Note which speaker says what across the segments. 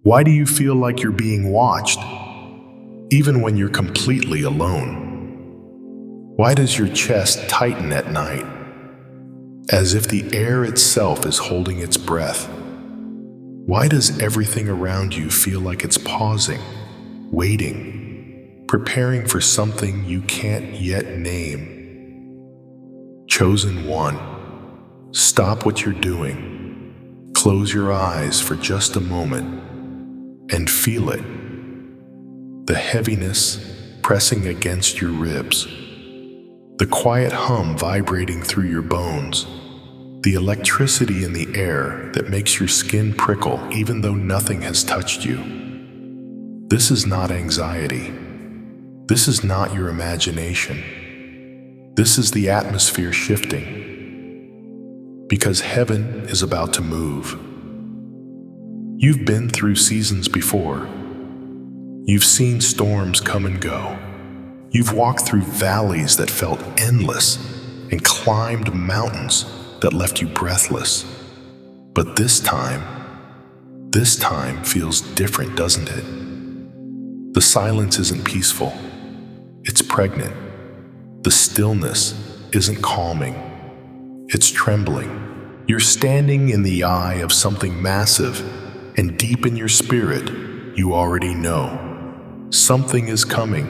Speaker 1: Why do you feel like you're being watched, even when you're completely alone? Why does your chest tighten at night, as if the air itself is holding its breath? Why does everything around you feel like it's pausing, waiting, preparing for something you can't yet name? Chosen one, stop what you're doing, close your eyes for just a moment, and feel it. The heaviness pressing against your ribs, the quiet hum vibrating through your bones, the electricity in the air that makes your skin prickle even though nothing has touched you. This is not anxiety. This is not your imagination. This is the atmosphere shifting, because heaven is about to move. You've been through seasons before. You've seen storms come and go. You've walked through valleys that felt endless and climbed mountains that left you breathless. But this time feels different, doesn't it? The silence isn't peaceful. It's pregnant. The stillness isn't calming. It's trembling. You're standing in the eye of something massive, and deep in your spirit, you already know something is coming.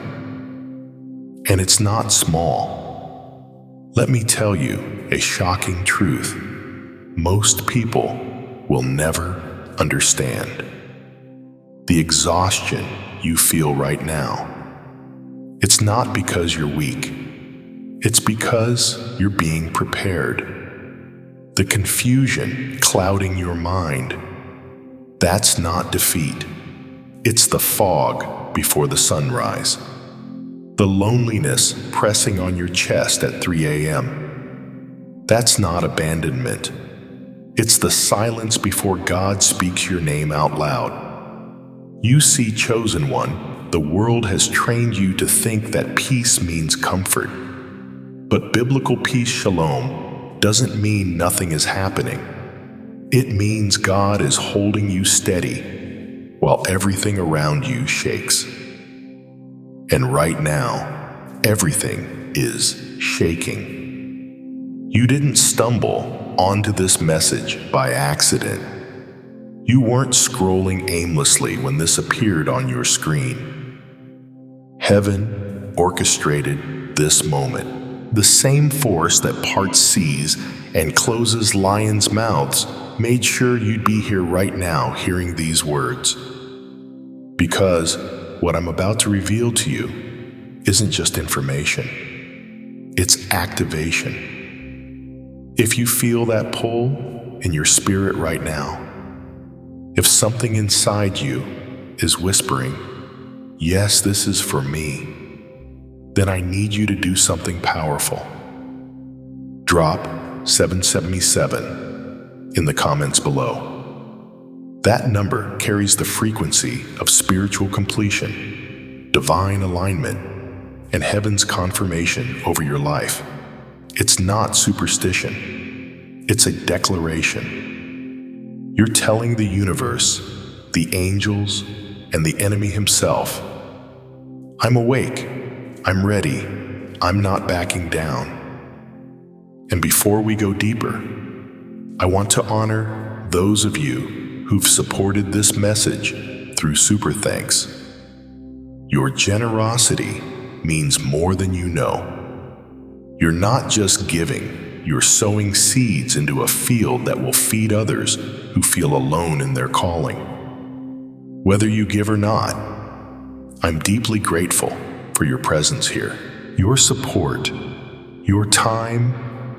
Speaker 1: And it's not small. Let me tell you a shocking truth. Most people will never understand. The exhaustion you feel right now, it's not because you're weak. It's because you're being prepared. The confusion clouding your mind, that's not defeat. It's the fog before the sunrise. The loneliness pressing on your chest at 3 a.m. That's not abandonment. It's the silence before God speaks your name out loud. You see, chosen one, the world has trained you to think that peace means comfort. But biblical peace, shalom, doesn't mean nothing is happening. It means God is holding you steady while everything around you shakes. And right now, everything is shaking. You didn't stumble onto this message by accident. You weren't scrolling aimlessly when this appeared on your screen. Heaven orchestrated this moment. The same force that parts seas and closes lions' mouths made sure you'd be here right now hearing these words. Because what I'm about to reveal to you isn't just information. It's activation. If you feel that pull in your spirit right now, if something inside you is whispering, yes, this is for me, then I need you to do something powerful. Drop 777 in the comments below. That number carries the frequency of spiritual completion, divine alignment, and heaven's confirmation over your life. It's not superstition. It's a declaration. You're telling the universe, the angels, and the enemy himself, I'm awake. I'm ready. I'm not backing down. And before we go deeper, I want to honor those of you who've supported this message through super thanks. Your generosity means more than you know. You're not just giving, you're sowing seeds into a field that will feed others who feel alone in their calling. Whether you give or not, I'm deeply grateful for your presence here. Your support, your time,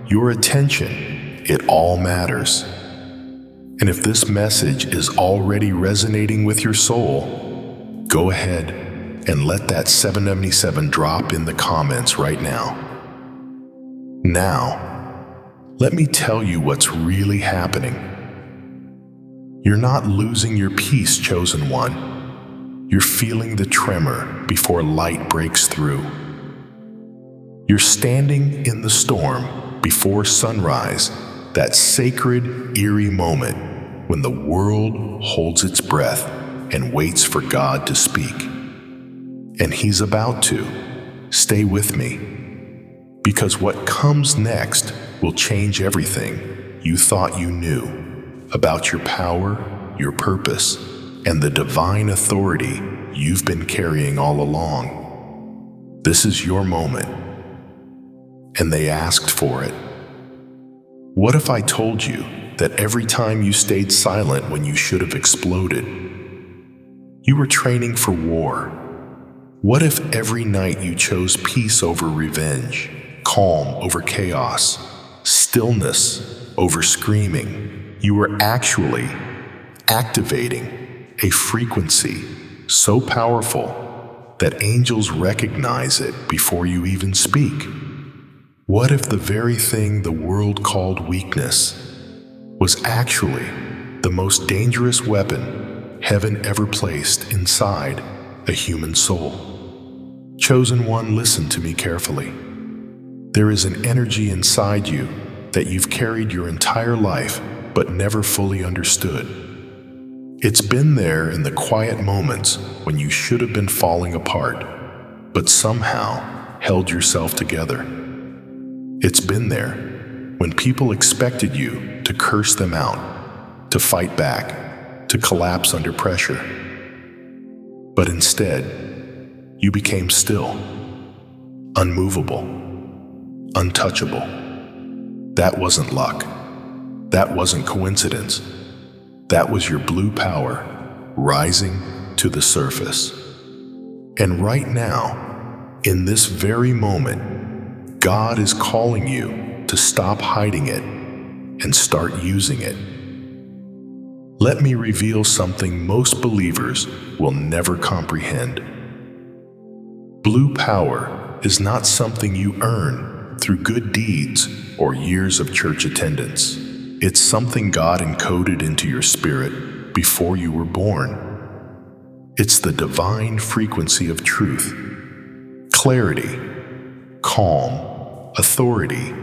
Speaker 1: your attention, it all matters. And if this message is already resonating with your soul, go ahead and let that 777 drop in the comments right now. Now, let me tell you what's really happening. You're not losing your peace, chosen one. You're feeling the tremor before light breaks through. You're standing in the storm before sunrise, that sacred, eerie moment when the world holds its breath and waits for God to speak. And He's about to. Stay with me, because what comes next will change everything you thought you knew about your power, your purpose, and the divine authority you've been carrying all along. This is your moment, and they asked for it. What if I told you that every time you stayed silent when you should have exploded, you were training for war? What if every night you chose peace over revenge, calm over chaos, stillness over screaming? You were actually activating a frequency so powerful that angels recognize it before you even speak. What if the very thing the world called weakness was actually the most dangerous weapon heaven ever placed inside a human soul? Chosen one, listen to me carefully. There is an energy inside you that you've carried your entire life but never fully understood. It's been there in the quiet moments when you should have been falling apart, but somehow held yourself together. It's been there when people expected you to curse them out, to fight back, to collapse under pressure. But instead, you became still, unmovable, untouchable. That wasn't luck. That wasn't coincidence. That was your blue power rising to the surface. And right now, in this very moment, God is calling you to stop hiding it and start using it. Let me reveal something most believers will never comprehend. Blue power is not something you earn through good deeds or years of church attendance. It's something God encoded into your spirit before you were born. It's the divine frequency of truth, clarity, calm, authority,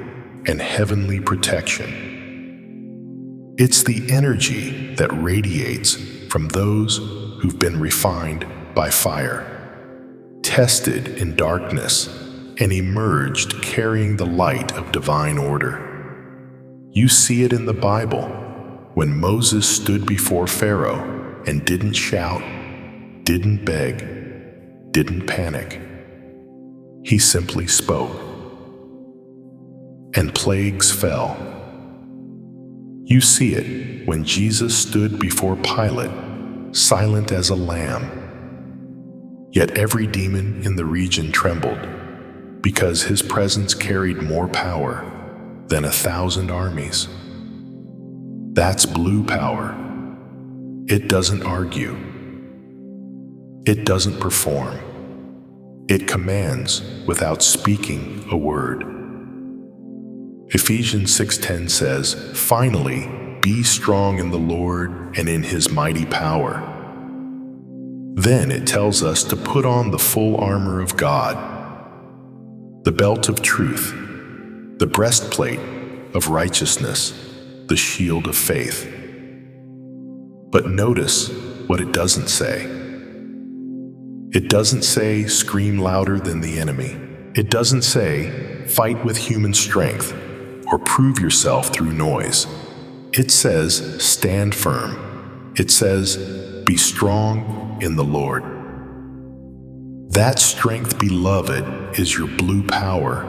Speaker 1: and heavenly protection. It's the energy that radiates from those who've been refined by fire, tested in darkness, and emerged carrying the light of divine order. You see it in the Bible when Moses stood before Pharaoh and didn't shout, didn't beg, didn't panic. He simply spoke, and plagues fell. You see it when Jesus stood before Pilate, silent as a lamb. Yet every demon in the region trembled, because his presence carried more power than 1,000 armies. That's blue power. It doesn't argue. It doesn't perform. It commands without speaking a word. Ephesians 6:10 says, "Finally, be strong in the Lord and in His mighty power." Then it tells us to put on the full armor of God, the belt of truth, the breastplate of righteousness, the shield of faith. But notice what it doesn't say. It doesn't say scream louder than the enemy. It doesn't say fight with human strength or prove yourself through noise. It says stand firm. It says be strong in the Lord. That strength, beloved, is your blue power.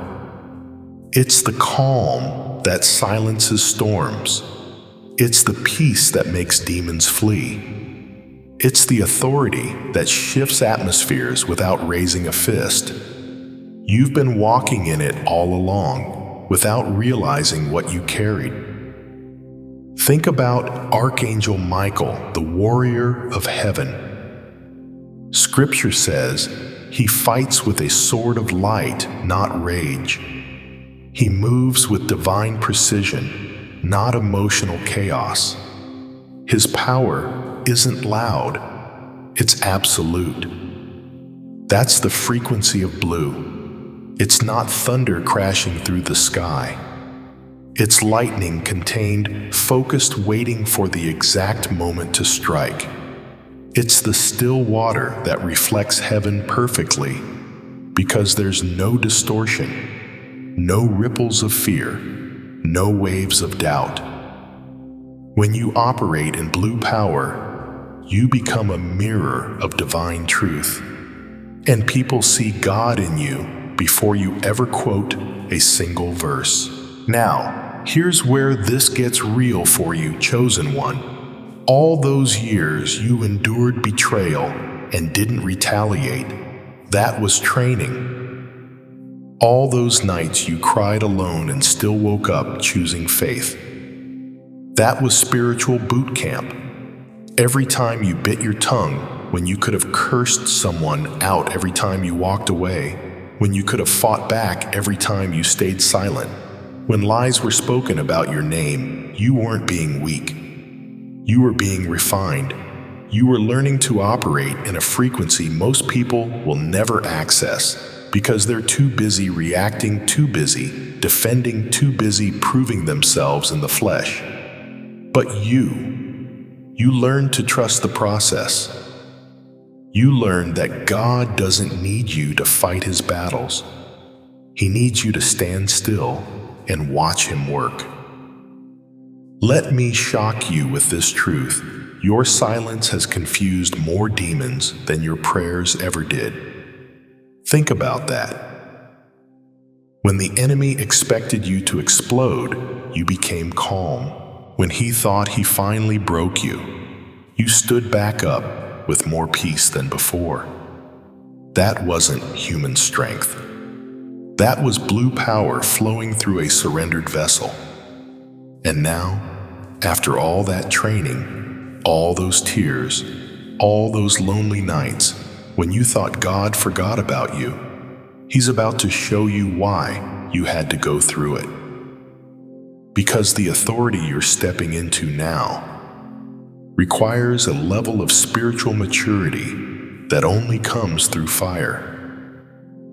Speaker 1: It's the calm that silences storms. It's the peace that makes demons flee. It's the authority that shifts atmospheres without raising a fist. You've been walking in it all along without realizing what you carried. Think about Archangel Michael, the warrior of heaven. Scripture says he fights with a sword of light, not rage. He moves with divine precision, not emotional chaos. His power isn't loud, it's absolute. That's the frequency of blue. It's not thunder crashing through the sky. It's lightning contained, focused, waiting for the exact moment to strike. It's the still water that reflects heaven perfectly, because there's no distortion, no ripples of fear, no waves of doubt. When you operate in blue power, you become a mirror of divine truth, and people see God in you before you ever quote a single verse. Now, here's where this gets real for you, chosen one. All those years you endured betrayal and didn't retaliate. That was training. All those nights you cried alone and still woke up choosing faith. That was spiritual boot camp. Every time you bit your tongue when you could have cursed someone out every time you walked away, when you could have fought back every time you stayed silent, when lies were spoken about your name, you weren't being weak. You were being refined. You were learning to operate in a frequency most people will never access because they're too busy reacting, too busy defending, too busy proving themselves in the flesh. But you learned to trust the process. You learned that God doesn't need you to fight his battles. He needs you to stand still and watch him work. Let me shock you with this truth. Your silence has confused more demons than your prayers ever did. Think about that. When the enemy expected you to explode, you became calm. When he thought he finally broke you, you stood back up with more peace than before. That wasn't human strength. That was blue power flowing through a surrendered vessel. And now, after all that training, all those tears, all those lonely nights, when you thought God forgot about you, he's about to show you why you had to go through it. Because the authority you're stepping into now requires a level of spiritual maturity that only comes through fire.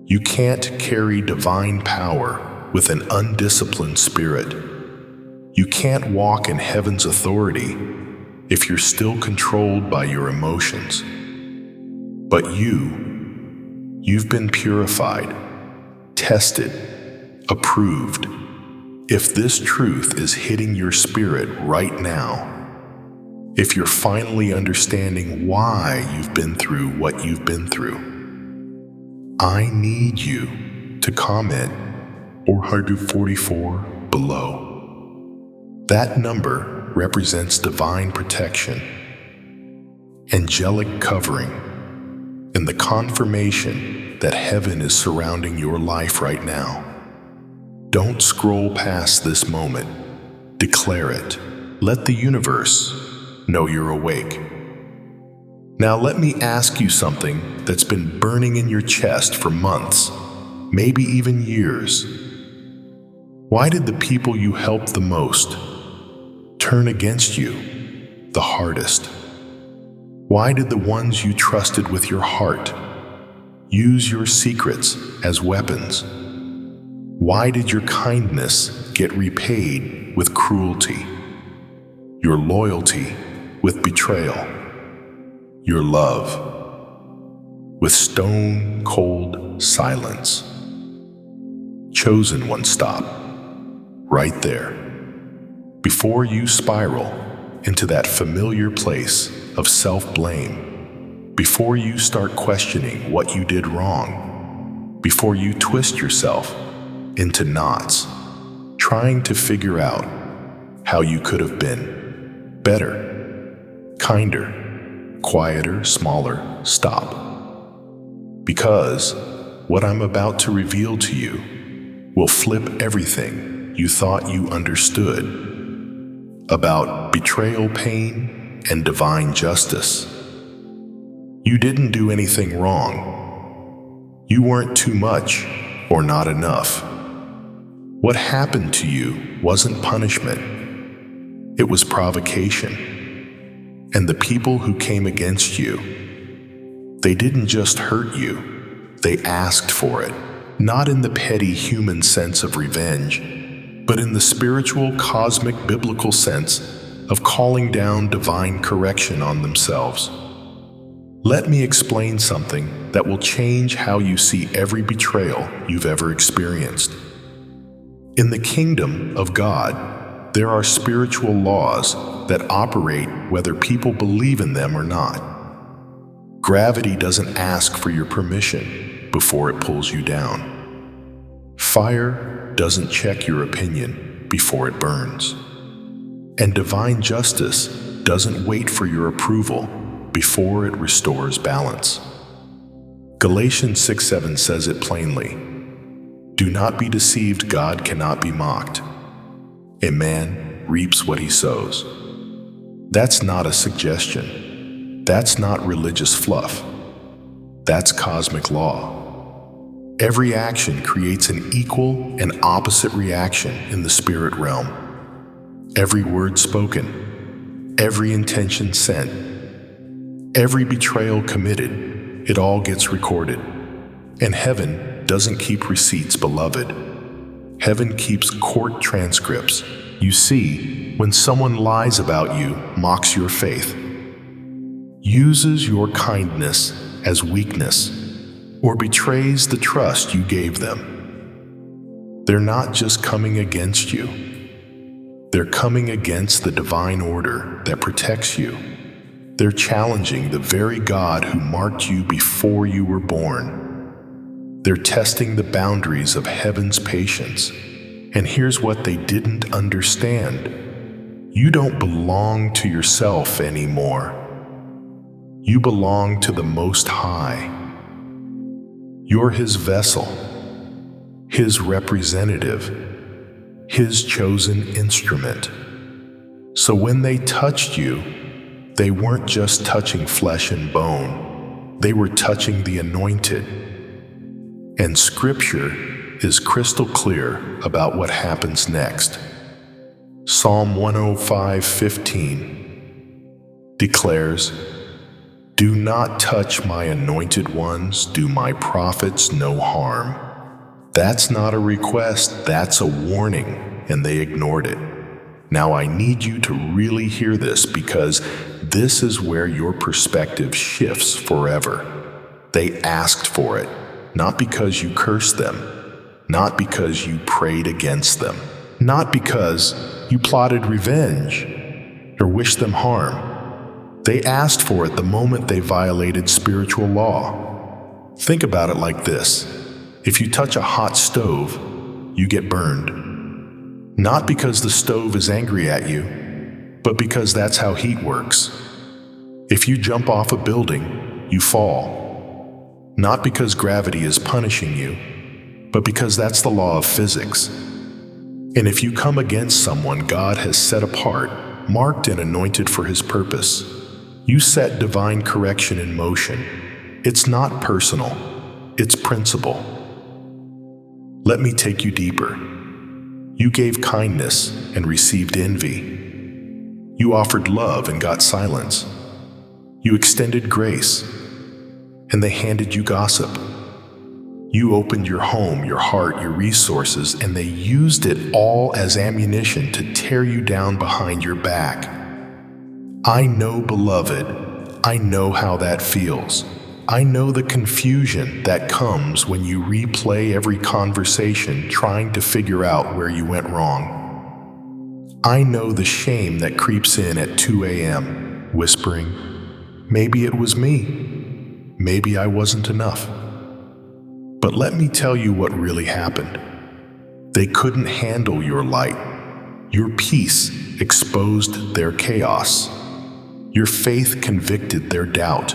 Speaker 1: You can't carry divine power with an undisciplined spirit. You can't walk in heaven's authority if you're still controlled by your emotions. But you've been purified, tested, approved. If this truth is hitting your spirit right now, if you're finally understanding why you've been through what you've been through, I need you to comment 444 below. That number represents divine protection, angelic covering, and the confirmation that heaven is surrounding your life right now. Don't scroll past this moment. Declare it. Let the universe know you're awake. Now let me ask you something that's been burning in your chest for months, maybe even years. Why did the people you helped the most turn against you the hardest? Why did the ones you trusted with your heart use your secrets as weapons? Why did your kindness get repaid with cruelty? Your loyalty with betrayal? Your love with stone-cold silence? Chosen one, stop right there. Before you spiral into that familiar place of self-blame, before you start questioning what you did wrong, before you twist yourself into knots, trying to figure out how you could have been better, kinder, quieter, smaller, stop. Because what I'm about to reveal to you will flip everything you thought you understood about betrayal, pain, and divine justice. You didn't do anything wrong. You weren't too much or not enough. What happened to you wasn't punishment. It was provocation. And the people who came against you, they didn't just hurt you, they asked for it. Not in the petty human sense of revenge, but in the spiritual, cosmic, biblical sense of calling down divine correction on themselves. Let me explain something that will change how you see every betrayal you've ever experienced. In the kingdom of God, there are spiritual laws that operate whether people believe in them or not. Gravity doesn't ask for your permission before it pulls you down. Fire doesn't check your opinion before it burns. And divine justice doesn't wait for your approval before it restores balance. Galatians 6:7 says it plainly. Do not be deceived, God cannot be mocked. A man reaps what he sows. That's not a suggestion. That's not religious fluff. That's cosmic law. Every action creates an equal and opposite reaction in the spirit realm. Every word spoken, every intention sent, every betrayal committed, it all gets recorded. And heaven doesn't keep receipts, beloved. Heaven keeps court transcripts. You see, when someone lies about you, mocks your faith, uses your kindness as weakness, or betrays the trust you gave them, they're not just coming against you. They're coming against the divine order that protects you. They're challenging the very God who marked you before you were born. They're testing the boundaries of heaven's patience. And here's what they didn't understand. You don't belong to yourself anymore. You belong to the Most High. You're His vessel, His representative, His chosen instrument. So when they touched you, they weren't just touching flesh and bone. They were touching the anointed. And Scripture is crystal clear about what happens next. Psalm 105:15 declares, Do not touch my anointed ones, do my prophets no harm. That's not a request, that's a warning, and they ignored it. Now I need you to really hear this because this is where your perspective shifts forever. They asked for it, not because you cursed them, not because you prayed against them, not because you plotted revenge or wished them harm. They asked for it the moment they violated spiritual law. Think about it like this. If you touch a hot stove, you get burned. Not because the stove is angry at you, but because that's how heat works. If you jump off a building, you fall. Not because gravity is punishing you, but because that's the law of physics. And if you come against someone God has set apart, marked and anointed for His purpose, you set divine correction in motion. It's not personal, it's principle. Let me take you deeper. You gave kindness and received envy. You offered love and got silence. You extended grace, and they handed you gossip. You opened your home, your heart, your resources, and they used it all as ammunition to tear you down behind your back. I know, beloved, I know how that feels. I know the confusion that comes when you replay every conversation trying to figure out where you went wrong. I know the shame that creeps in at 2 a.m., whispering, maybe it was me. Maybe I wasn't enough. But let me tell you what really happened. They couldn't handle your light. Your peace exposed their chaos. Your faith convicted their doubt.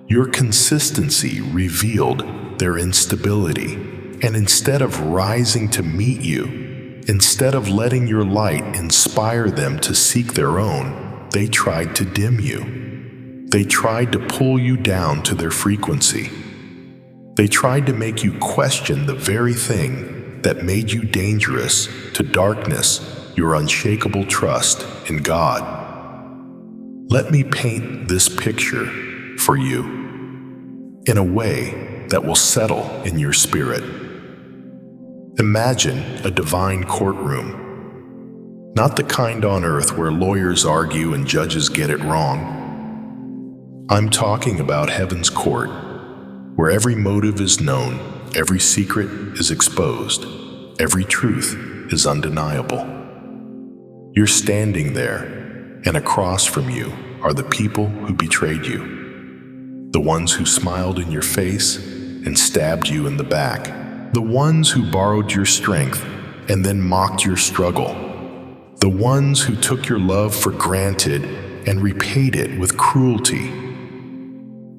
Speaker 1: Your consistency revealed their instability. And instead of rising to meet you, instead of letting your light inspire them to seek their own, they tried to dim you. They tried to pull you down to their frequency. They tried to make you question the very thing that made you dangerous to darkness, your unshakable trust in God. Let me paint this picture for you in a way that will settle in your spirit. Imagine a divine courtroom, not the kind on earth where lawyers argue and judges get it wrong. I'm talking about heaven's court, where every motive is known, every secret is exposed, every truth is undeniable. You're standing there, and across from you are the people who betrayed you, the ones who smiled in your face and stabbed you in the back, the ones who borrowed your strength and then mocked your struggle, the ones who took your love for granted and repaid it with cruelty.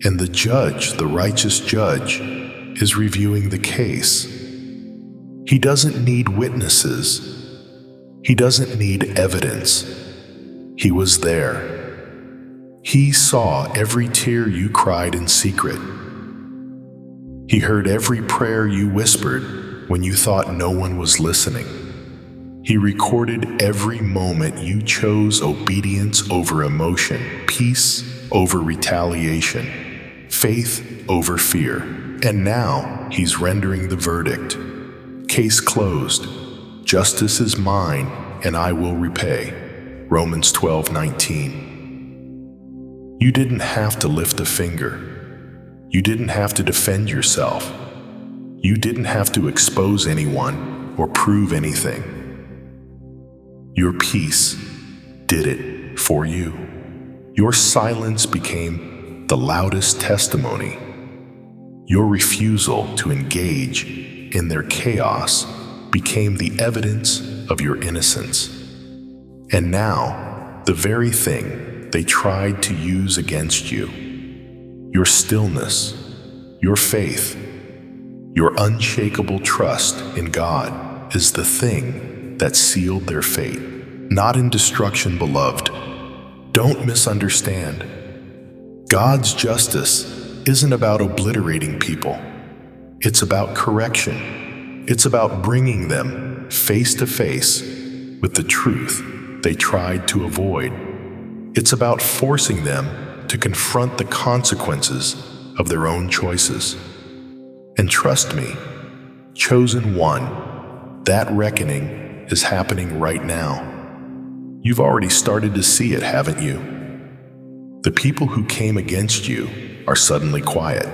Speaker 1: And the judge, the righteous judge, is reviewing the case. He doesn't need witnesses. He doesn't need evidence. He was there. He saw every tear you cried in secret. He heard every prayer you whispered when you thought no one was listening. He recorded every moment you chose obedience over emotion, peace over retaliation, faith over fear. And now he's rendering the verdict. Case closed. Justice is mine, and I will repay. Romans 12:19. You didn't have to lift a finger. You didn't have to defend yourself. You didn't have to expose anyone or prove anything. Your peace did it for you. Your silence became the loudest testimony. Your refusal to engage in their chaos became the evidence of your innocence. And now, the very thing they tried to use against you, your stillness, your faith, your unshakable trust in God, is the thing that sealed their fate. Not in destruction, beloved. Don't misunderstand. God's justice isn't about obliterating people. It's about correction. It's about bringing them face to face with the truth they tried to avoid. It's about forcing them to confront the consequences of their own choices. And trust me, chosen one, that reckoning is happening right now. You've already started to see it, haven't you? The people who came against you are suddenly quiet.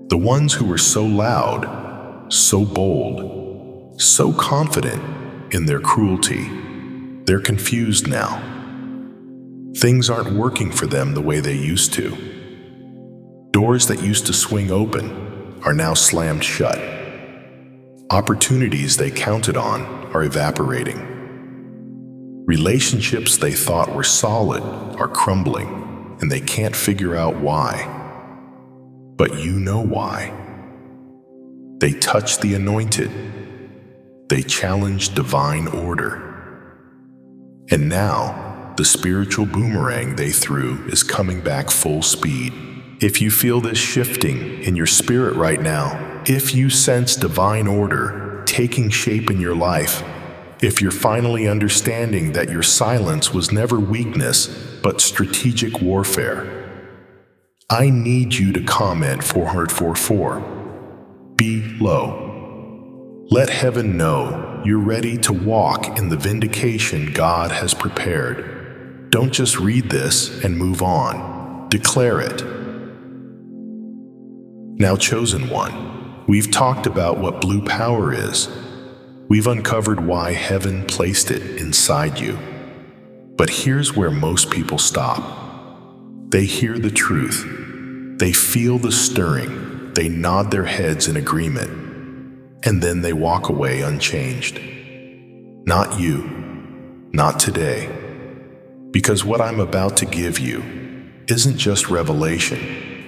Speaker 1: The ones who were so loud, so bold, so confident in their cruelty, they're confused now. Things aren't working for them the way they used to. Doors that used to swing open are now slammed shut. Opportunities they counted on are evaporating. Relationships they thought were solid are crumbling, and they can't figure out why. But you know why. They touched the anointed. They challenged divine order. And now, the spiritual boomerang they threw is coming back full speed. If you feel this shifting in your spirit right now, if you sense divine order taking shape in your life, if you're finally understanding that your silence was never weakness, but strategic warfare, I need you to comment 444. Be low. Let heaven know you're ready to walk in the vindication God has prepared. Don't just read this and move on. Declare it. Now, chosen one, we've talked about what blue power is. We've uncovered why heaven placed it inside you. But here's where most people stop. They hear the truth. They feel the stirring. They nod their heads in agreement, and then they walk away unchanged. Not you, not today. Because what I'm about to give you isn't just revelation,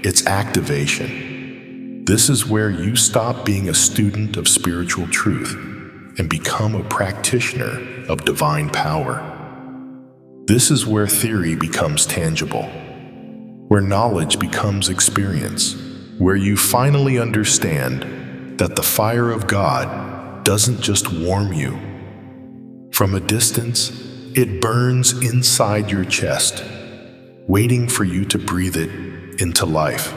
Speaker 1: it's activation. This is where you stop being a student of spiritual truth and become a practitioner of divine power. This is where theory becomes tangible, where knowledge becomes experience, where you finally understand that the fire of God doesn't just warm you. From a distance, it burns inside your chest, waiting for you to breathe it into life.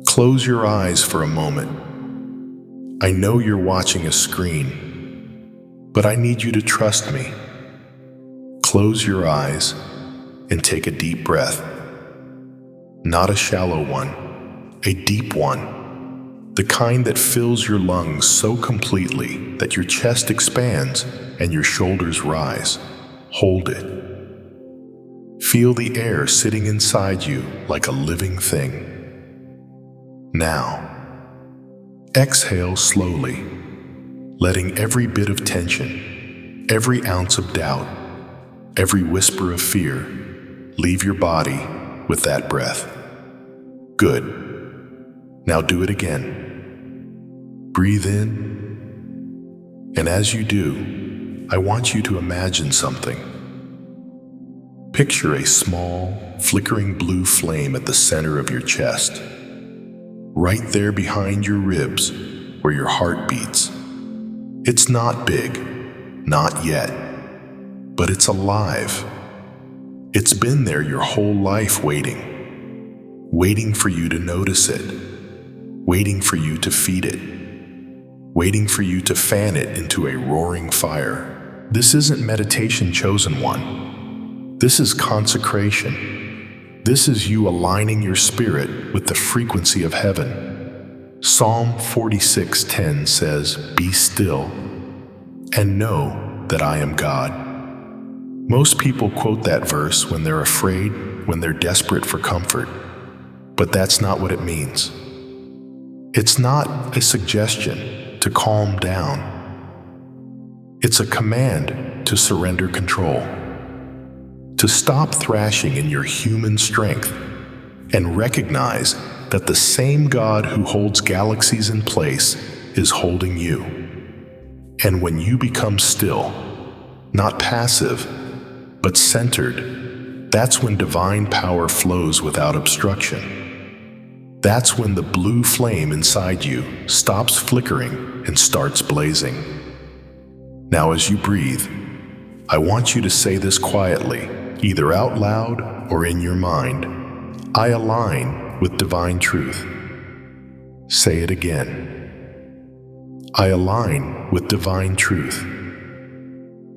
Speaker 1: Close your eyes for a moment. I know you're watching a screen, but I need you to trust me. Close your eyes and take a deep breath. Not a shallow one, a deep one. The kind that fills your lungs so completely that your chest expands and your shoulders rise. Hold it. Feel the air sitting inside you like a living thing. Now, exhale slowly, letting every bit of tension, every ounce of doubt, every whisper of fear leave your body with that breath. Good. Now do it again. Breathe in, and as you do, I want you to imagine something. Picture a small, flickering blue flame at the center of your chest, right there behind your ribs where your heart beats. It's not big, not yet, but it's alive. It's been there your whole life waiting for you to notice it, waiting for you to feed it, waiting for you to fan it into a roaring fire. This isn't meditation chosen one. This is consecration. This is you aligning your spirit with the frequency of heaven. Psalm 46:10 says, "Be still and know that I am God." Most people quote that verse when they're afraid, when they're desperate for comfort. But that's not what it means. It's not a suggestion to calm down. It's a command to surrender control, to stop thrashing in your human strength and recognize that the same God who holds galaxies in place is holding you. And when you become still, not passive, but centered, that's when divine power flows without obstruction. That's when the blue flame inside you stops flickering and starts blazing. Now as you breathe, I want you to say this quietly, either out loud or in your mind. I align with divine truth. Say it again. I align with divine truth.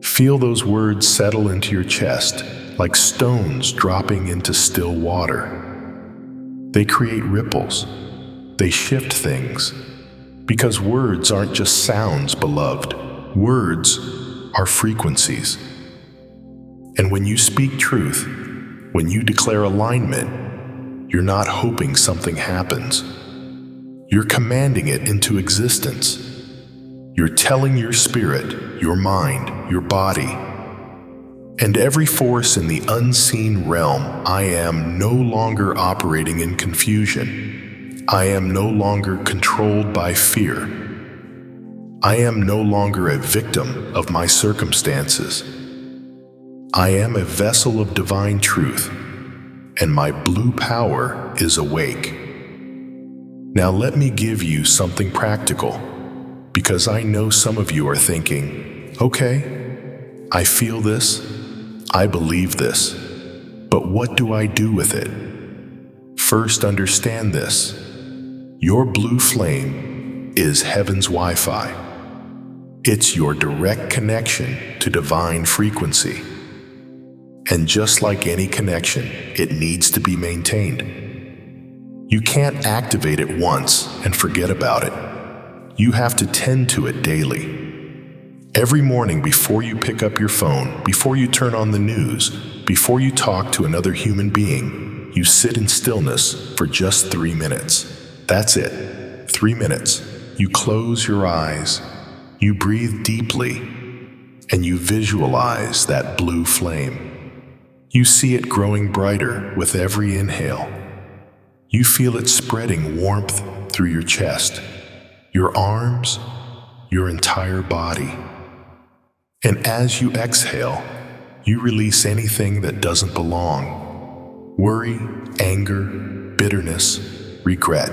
Speaker 1: Feel those words settle into your chest like stones dropping into still water. They create ripples. They shift things. Because words aren't just sounds, beloved. Words are frequencies. And when you speak truth, when you declare alignment, you're not hoping something happens. You're commanding it into existence. You're telling your spirit, your mind, your body, and every force in the unseen realm, I am no longer operating in confusion. I am no longer controlled by fear. I am no longer a victim of my circumstances. I am a vessel of divine truth, and my blue power is awake. Now let me give you something practical, because I know some of you are thinking, okay, I feel this, I believe this, but what do I do with it? First, understand this. Your blue flame is heaven's Wi-Fi. It's your direct connection to divine frequency. And just like any connection, it needs to be maintained. You can't activate it once and forget about it. You have to tend to it daily. Every morning before you pick up your phone, before you turn on the news, before you talk to another human being, you sit in stillness for just 3 minutes. That's it, 3 minutes. You close your eyes, you breathe deeply, and you visualize that blue flame. You see it growing brighter with every inhale. You feel it spreading warmth through your chest, your arms, your entire body. And as you exhale, you release anything that doesn't belong. Worry, anger, bitterness, regret.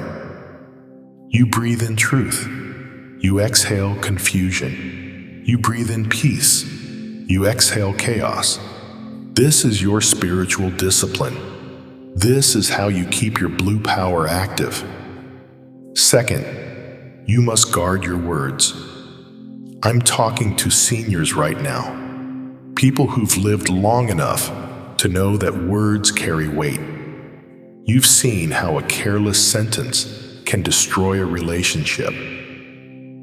Speaker 1: You breathe in truth. You exhale confusion. You breathe in peace. You exhale chaos. This is your spiritual discipline. This is how you keep your blue power active. Second, you must guard your words. I'm talking to seniors right now, people who've lived long enough to know that words carry weight. You've seen how a careless sentence can destroy a relationship.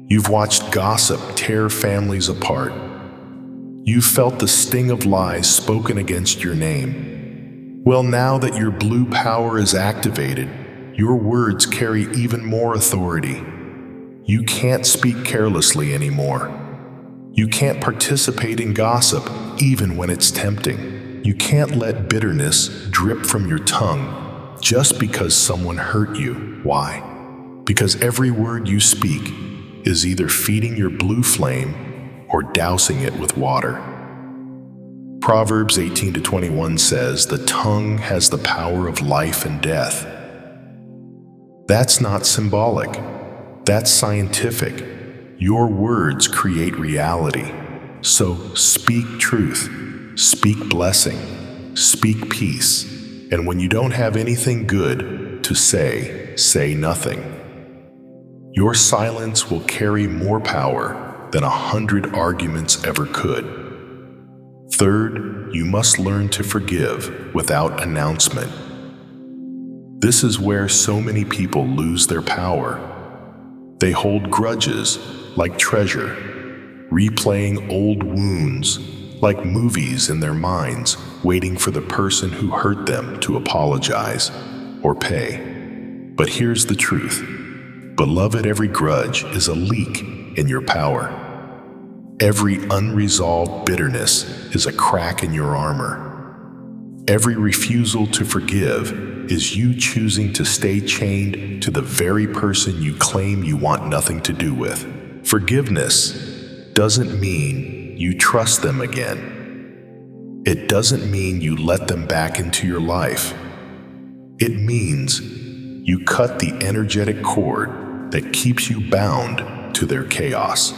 Speaker 1: You've watched gossip tear families apart. You've felt the sting of lies spoken against your name. Well, now that your blue power is activated, your words carry even more authority. You can't speak carelessly anymore. You can't participate in gossip, even when it's tempting. You can't let bitterness drip from your tongue just because someone hurt you. Why? Because every word you speak is either feeding your blue flame or dousing it with water. Proverbs 18-21 says, "The tongue has the power of life and death." That's not symbolic. That's scientific. Your words create reality. So speak truth, speak blessing, speak peace. And when you don't have anything good to say, say nothing. Your silence will carry more power than 100 arguments ever could. Third, you must learn to forgive without announcement. This is where so many people lose their power. They hold grudges like treasure, replaying old wounds like movies in their minds, waiting for the person who hurt them to apologize or pay. But here's the truth. Beloved, every grudge is a leak in your power. Every unresolved bitterness is a crack in your armor. Every refusal to forgive is you choosing to stay chained to the very person you claim you want nothing to do with. Forgiveness doesn't mean you trust them again. It doesn't mean you let them back into your life. It means you cut the energetic cord that keeps you bound to their chaos.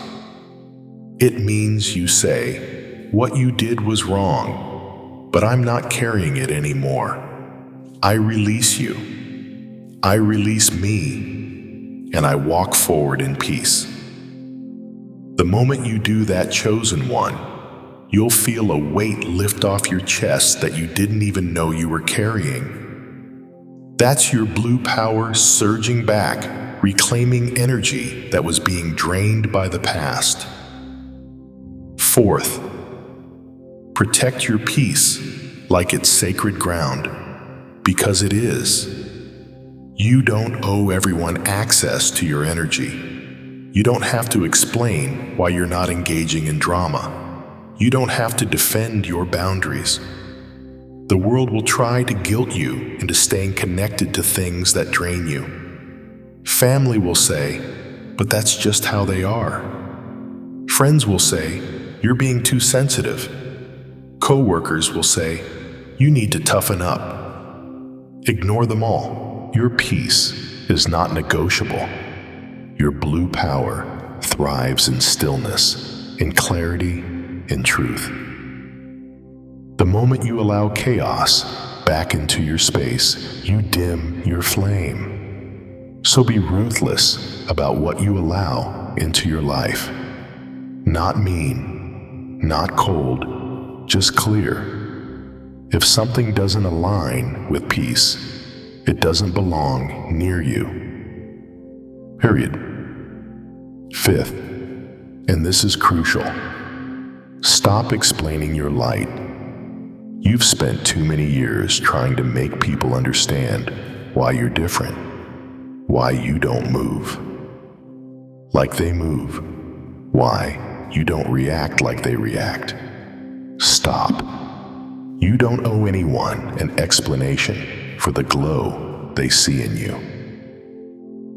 Speaker 1: It means you say, "What you did was wrong, but I'm not carrying it anymore. I release you. I release me, and I walk forward in peace." The moment you do that, chosen one, you'll feel a weight lift off your chest that you didn't even know you were carrying. That's your blue power surging back, reclaiming energy that was being drained by the past. Fourth, protect your peace like it's sacred ground, because it is. You don't owe everyone access to your energy. You don't have to explain why you're not engaging in drama. You don't have to defend your boundaries. The world will try to guilt you into staying connected to things that drain you. Family will say, "But that's just how they are." Friends will say, "You're being too sensitive." Co-workers will say, "You need to toughen up." Ignore them all. Your peace is not negotiable. Your blue power thrives in stillness, in clarity, in truth. The moment you allow chaos back into your space, you dim your flame. So be ruthless about what you allow into your life. Not mean, not cold, just clear. If something doesn't align with peace, it doesn't belong near you. Period. Fifth, and this is crucial, stop explaining your light. You've spent too many years trying to make people understand why you're different, why you don't move like they move, why you don't react like they react. Stop. You don't owe anyone an explanation for the glow they see in you.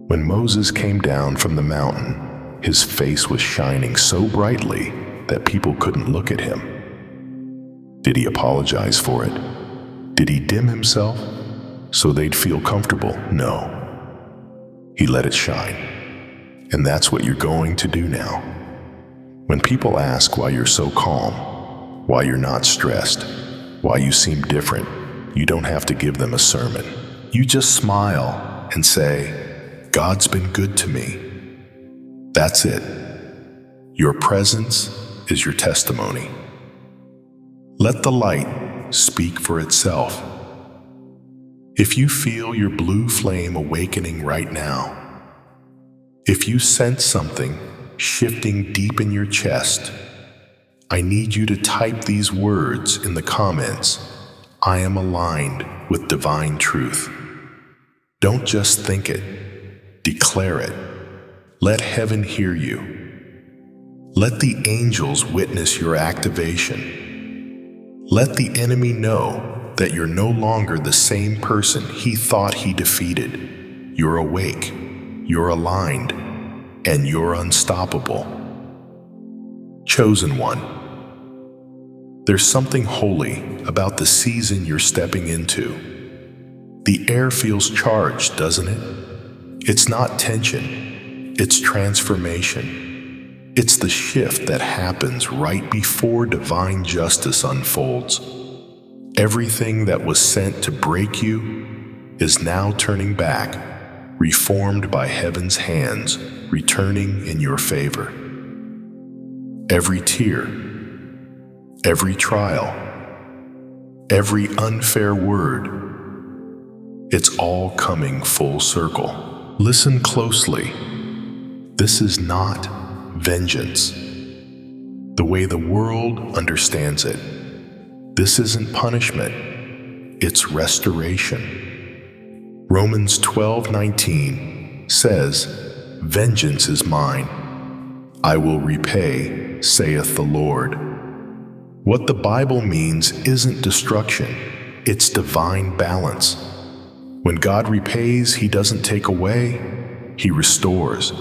Speaker 1: When Moses came down from the mountain, his face was shining so brightly that people couldn't look at him. Did he apologize for it? Did he dim himself so they'd feel comfortable? No. He let it shine. And that's what you're going to do now. When people ask why you're so calm, why you're not stressed, why you seem different, you don't have to give them a sermon. You just smile and say, "God's been good to me." That's it. Your presence is your testimony. Let the light speak for itself. If you feel your blue flame awakening right now, if you sense something shifting deep in your chest, I need you to type these words in the comments. I am aligned with divine truth. Don't just think it, declare it. Let heaven hear you. Let the angels witness your activation. Let the enemy know that you're no longer the same person he thought he defeated. You're awake, you're aligned, and you're unstoppable. Chosen one. There's something holy about the season you're stepping into. The air feels charged, doesn't it? It's not tension, it's transformation. It's the shift that happens right before divine justice unfolds. Everything that was sent to break you is now turning back, reformed by heaven's hands, returning in your favor. Every tear, every trial, every unfair word, it's all coming full circle. Listen closely. This is not vengeance, the way the world understands it. This isn't punishment, it's restoration. Romans 12:19 says, "Vengeance is mine, I will repay, saith the Lord." What the Bible means isn't destruction, it's divine balance. When God repays, He doesn't take away, He restores.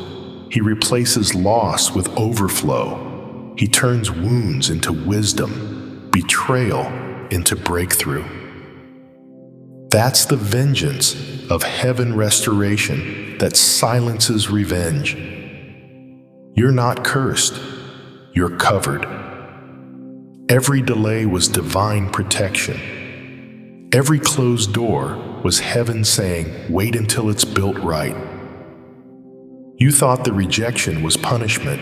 Speaker 1: He replaces loss with overflow. He turns wounds into wisdom, betrayal into breakthrough. That's the vengeance of heaven restoration that silences revenge. You're not cursed, you're covered. Every delay was divine protection. Every closed door was heaven saying, wait until it's built right. You thought the rejection was punishment,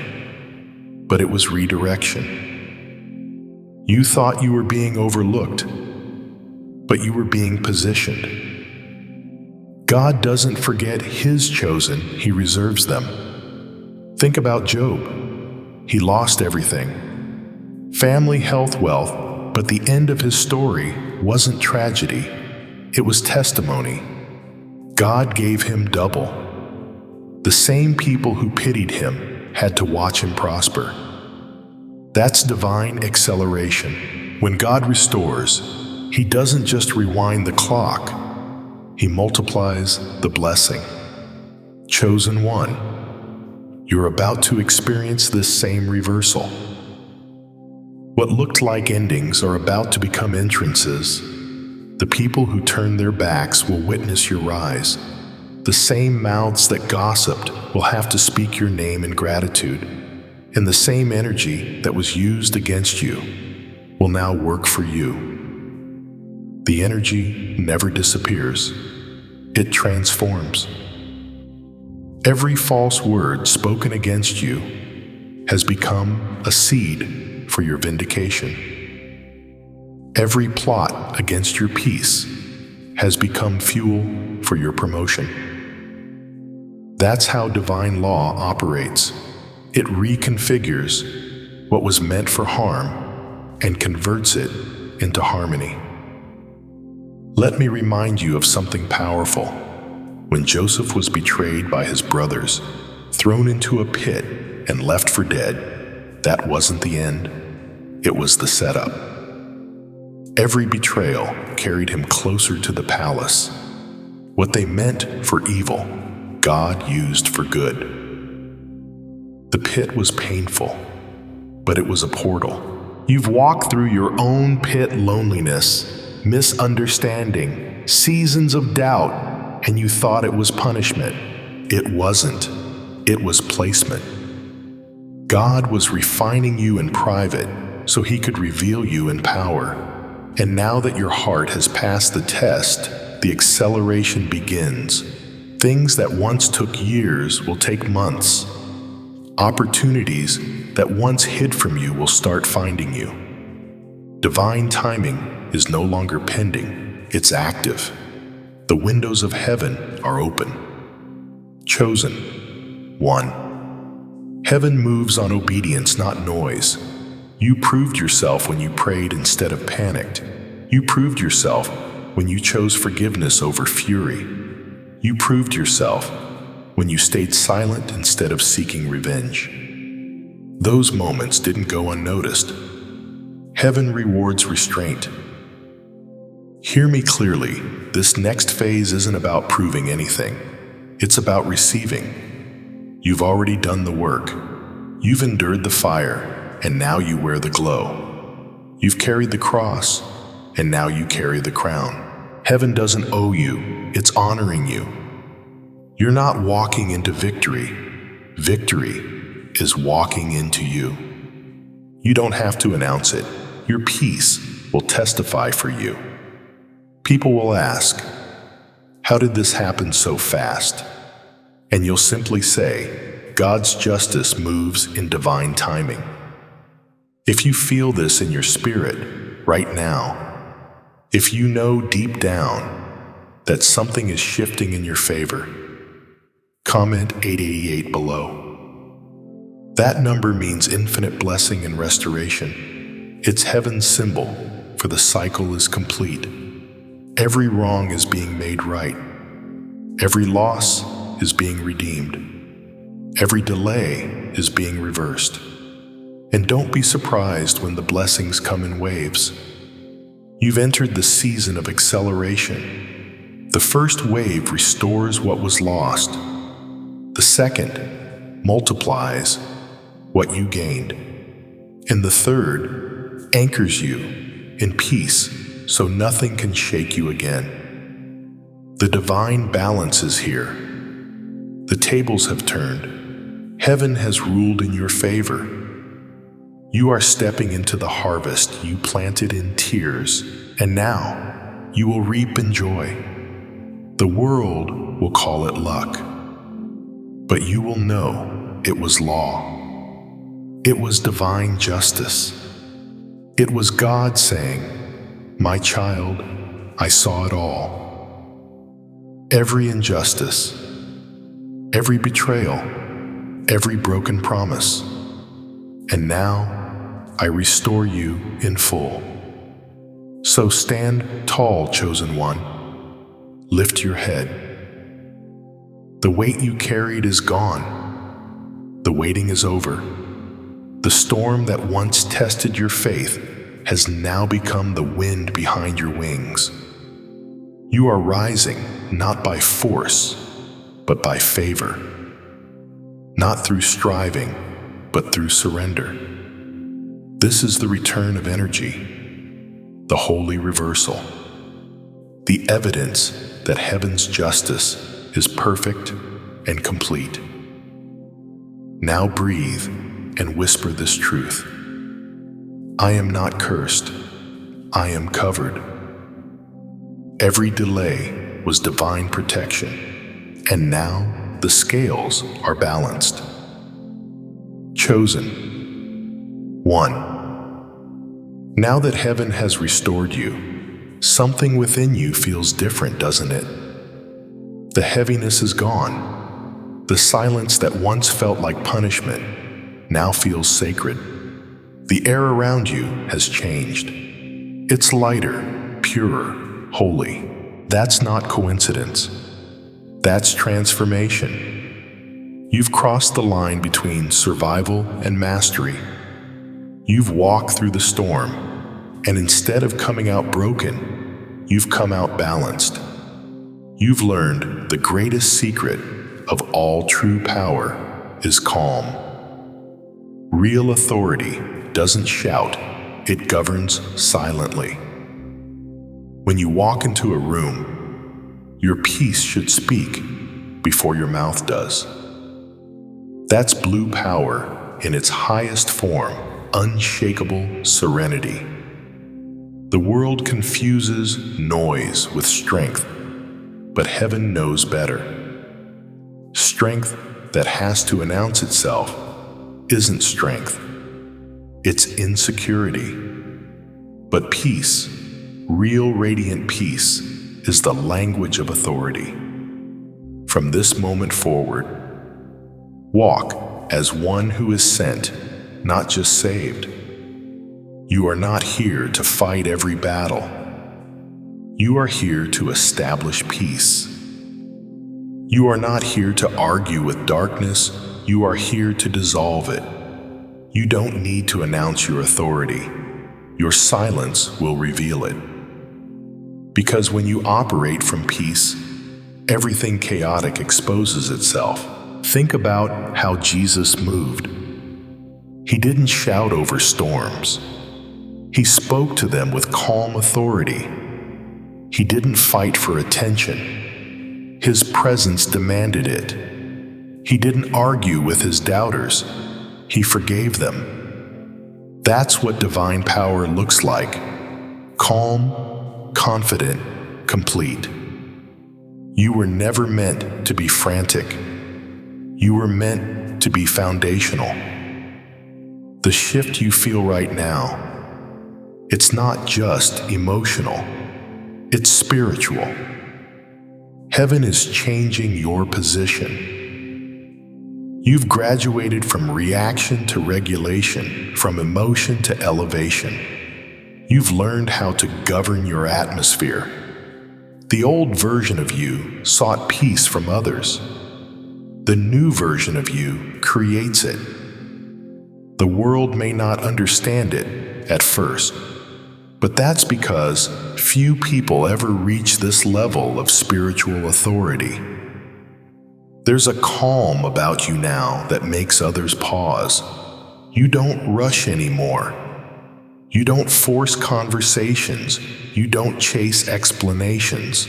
Speaker 1: but it was redirection. You thought you were being overlooked, but you were being positioned. God doesn't forget His chosen, He reserves them. Think about Job. He lost everything. Family, health, wealth, but the end of his story wasn't tragedy. It was testimony. God gave him double. The same people who pitied him had to watch him prosper. That's divine acceleration. When God restores, He doesn't just rewind the clock, He multiplies the blessing. Chosen one, you're about to experience this same reversal. What looked like endings are about to become entrances. The people who turn their backs will witness your rise. The same mouths that gossiped will have to speak your name in gratitude. And the same energy that was used against you will now work for you. The energy never disappears. It transforms. Every false word spoken against you has become a seed for your vindication. Every plot against your peace has become fuel for your promotion. That's how divine law operates. It reconfigures what was meant for harm and converts it into harmony. Let me remind you of something powerful. When Joseph was betrayed by his brothers, thrown into a pit, and left for dead, that wasn't the end. It was the setup. Every betrayal carried him closer to the palace. What they meant for evil, God used for good. The pit was painful, but it was a portal. You've walked through your own pit loneliness, misunderstanding, seasons of doubt, and you thought it was punishment. It wasn't. It was placement. God was refining you in private so He could reveal you in power. And now that your heart has passed the test, the acceleration begins. Things that once took years will take months. Opportunities that once hid from you will start finding you. Divine timing is no longer pending, it's active. The windows of heaven are open. Chosen one. Heaven moves on obedience, not noise. You proved yourself when you prayed instead of panicked. You proved yourself when you chose forgiveness over fury. You proved yourself when you stayed silent instead of seeking revenge. Those moments didn't go unnoticed. Heaven rewards restraint. Hear me clearly, this next phase isn't about proving anything. It's about receiving. You've already done the work. You've endured the fire, and now you wear the glow. You've carried the cross, and now you carry the crown. Heaven doesn't owe you, it's honoring you. You're not walking into victory. Victory is walking into you. You don't have to announce it. Your peace will testify for you. People will ask, "How did this happen so fast?" And you'll simply say, "God's justice moves in divine timing." If you feel this in your spirit right now, if you know deep down that something is shifting in your favor, comment 888 below. That number means infinite blessing and restoration. It's heaven's symbol, for the cycle is complete. Every wrong is being made right. Every loss is being redeemed. Every delay is being reversed. And don't be surprised when the blessings come in waves. You've entered the season of acceleration. The first wave restores what was lost. The second multiplies what you gained. And the third anchors you in peace so nothing can shake you again. The divine balance is here. The tables have turned. Heaven has ruled in your favor. You are stepping into the harvest you planted in tears, and now you will reap in joy. The world will call it luck, but you will know it was law. It was divine justice. It was God saying, "My child, I saw it all." Every injustice, every betrayal, every broken promise. And now I restore you in full. So stand tall, chosen one. Lift your head. The weight you carried is gone. The waiting is over. The storm that once tested your faith has now become the wind behind your wings. You are rising not by force, but by favor. Not through striving, but through surrender. This is the return of energy, the holy reversal, the evidence that heaven's justice is perfect and complete. Now breathe and whisper this truth. I am not cursed, I am covered. Every delay was divine protection, and now the scales are balanced. Chosen one. Now that heaven has restored you, something within you feels different, doesn't it? The heaviness is gone. The silence that once felt like punishment now feels sacred. The air around you has changed. It's lighter, purer, holy. That's not coincidence. That's transformation. You've crossed the line between survival and mastery. You've walked through the storm, and instead of coming out broken, you've come out balanced. You've learned the greatest secret of all true power is calm. Real authority doesn't shout, it governs silently. When you walk into a room, your peace should speak before your mouth does. That's blue power in its highest form, unshakable serenity. The world confuses noise with strength, but heaven knows better. Strength that has to announce itself isn't strength. It's insecurity. But peace, real radiant peace, is the language of authority. From this moment forward, walk as one who is sent, not just saved. You are not here to fight every battle. You are here to establish peace. You are not here to argue with darkness. You are here to dissolve it. You don't need to announce your authority. Your silence will reveal it. Because when you operate from peace, everything chaotic exposes itself. Think about how Jesus moved. He didn't shout over storms. He spoke to them with calm authority. He didn't fight for attention. His presence demanded it. He didn't argue with his doubters. He forgave them. That's what divine power looks like. Calm, confident, complete. You were never meant to be frantic. You were meant to be foundational. The shift you feel right now, it's not just emotional, it's spiritual. Heaven is changing your position. You've graduated from reaction to regulation, from emotion to elevation. You've learned how to govern your atmosphere. The old version of you sought peace from others. The new version of you creates it. The world may not understand it at first, but that's because few people ever reach this level of spiritual authority. There's a calm about you now that makes others pause. You don't rush anymore. You don't force conversations. You don't chase explanations.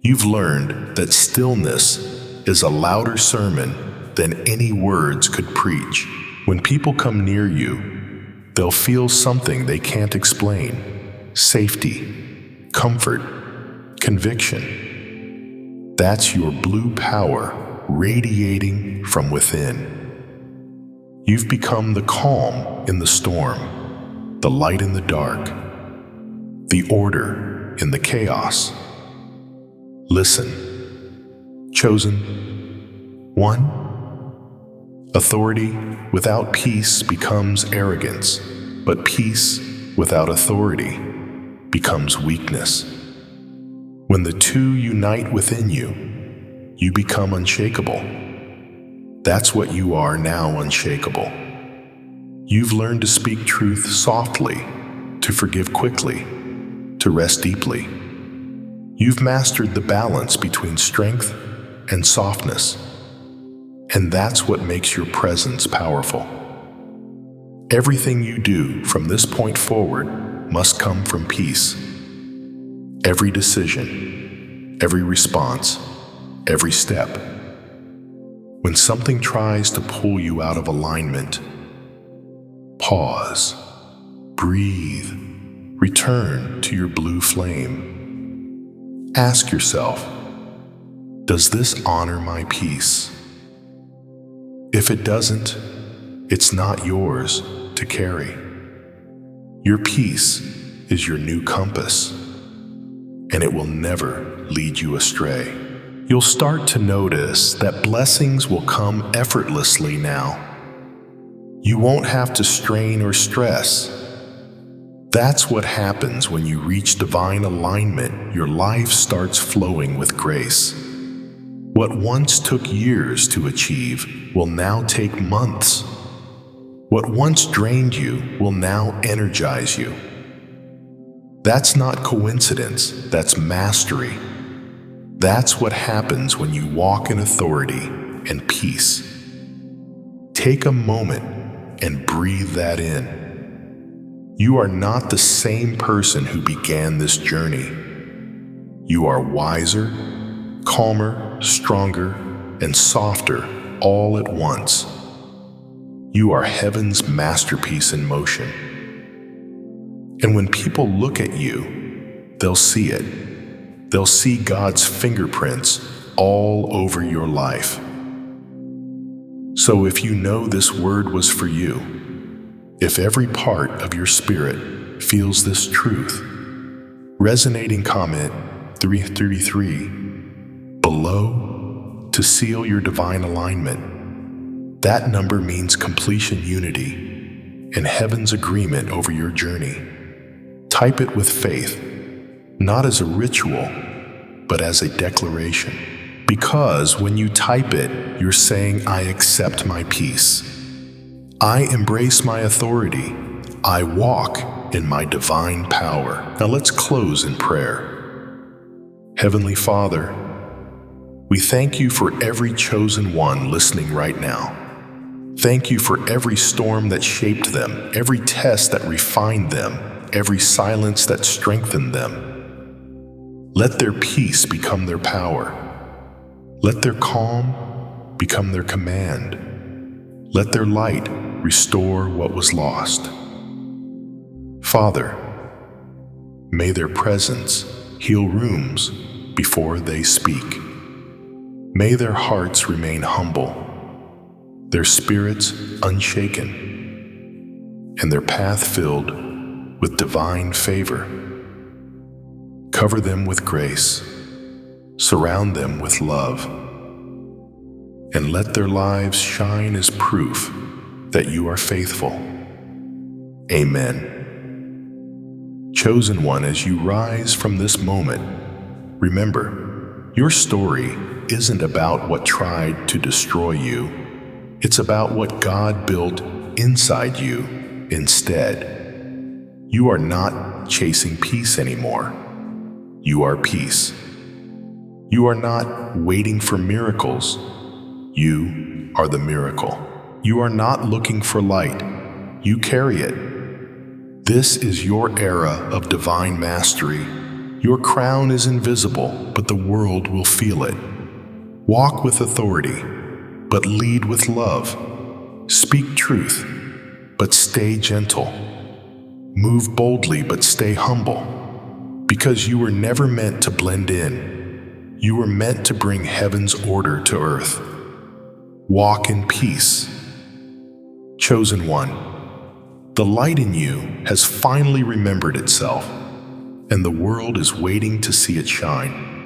Speaker 1: You've learned that stillness is a louder sermon than any words could preach. When people come near you, they'll feel something they can't explain. Safety, comfort, conviction. That's your blue power radiating from within. You've become the calm in the storm, the light in the dark, the order in the chaos. Listen, chosen one. Authority without peace becomes arrogance, but peace without authority becomes weakness. When the two unite within you, you become unshakable. That's what you are now, unshakable. You've learned to speak truth softly, to forgive quickly, to rest deeply. You've mastered the balance between strength and softness, and that's what makes your presence powerful. Everything you do from this point forward must come from peace. Every decision, every response, every step. When something tries to pull you out of alignment, pause, breathe, return to your blue flame. Ask yourself, does this honor my peace? If it doesn't, it's not yours to carry. Your peace is your new compass, and it will never lead you astray. You'll start to notice that blessings will come effortlessly now. You won't have to strain or stress. That's what happens when you reach divine alignment. Your life starts flowing with grace. What once took years to achieve will now take months. What once drained you will now energize you. That's not coincidence, that's mastery. That's what happens when you walk in authority and peace. Take a moment and breathe that in. You are not the same person who began this journey. You are wiser, calmer, stronger, and softer all at once. You are heaven's masterpiece in motion. And when people look at you, they'll see it. They'll see God's fingerprints all over your life. So if you know this word was for you, if every part of your spirit feels this truth, resonating comment, 333. Below, to seal your divine alignment. That number means completion unity and heaven's agreement over your journey. Type it with faith, not as a ritual, but as a declaration. Because when you type it, you're saying, I accept my peace. I embrace my authority. I walk in my divine power. Now let's close in prayer. Heavenly Father, we thank you for every chosen one listening right now. Thank you for every storm that shaped them, every test that refined them, every silence that strengthened them. Let their peace become their power. Let their calm become their command. Let their light restore what was lost. Father, may their presence heal rooms before they speak. May their hearts remain humble, their spirits unshaken, and their path filled with divine favor. Cover them with grace, surround them with love, and let their lives shine as proof that you are faithful. Amen. Chosen one, as you rise from this moment, remember, your story isn't about what tried to destroy you. It's about what God built inside you instead. You are not chasing peace anymore. You are peace. You are not waiting for miracles. You are the miracle. You are not looking for light. You carry it. This is your era of divine mastery. Your crown is invisible, but the world will feel it. Walk with authority, but lead with love. Speak truth, but stay gentle. Move boldly, but stay humble. Because you were never meant to blend in. You were meant to bring heaven's order to earth. Walk in peace. Chosen one, the light in you has finally remembered itself, and the world is waiting to see it shine.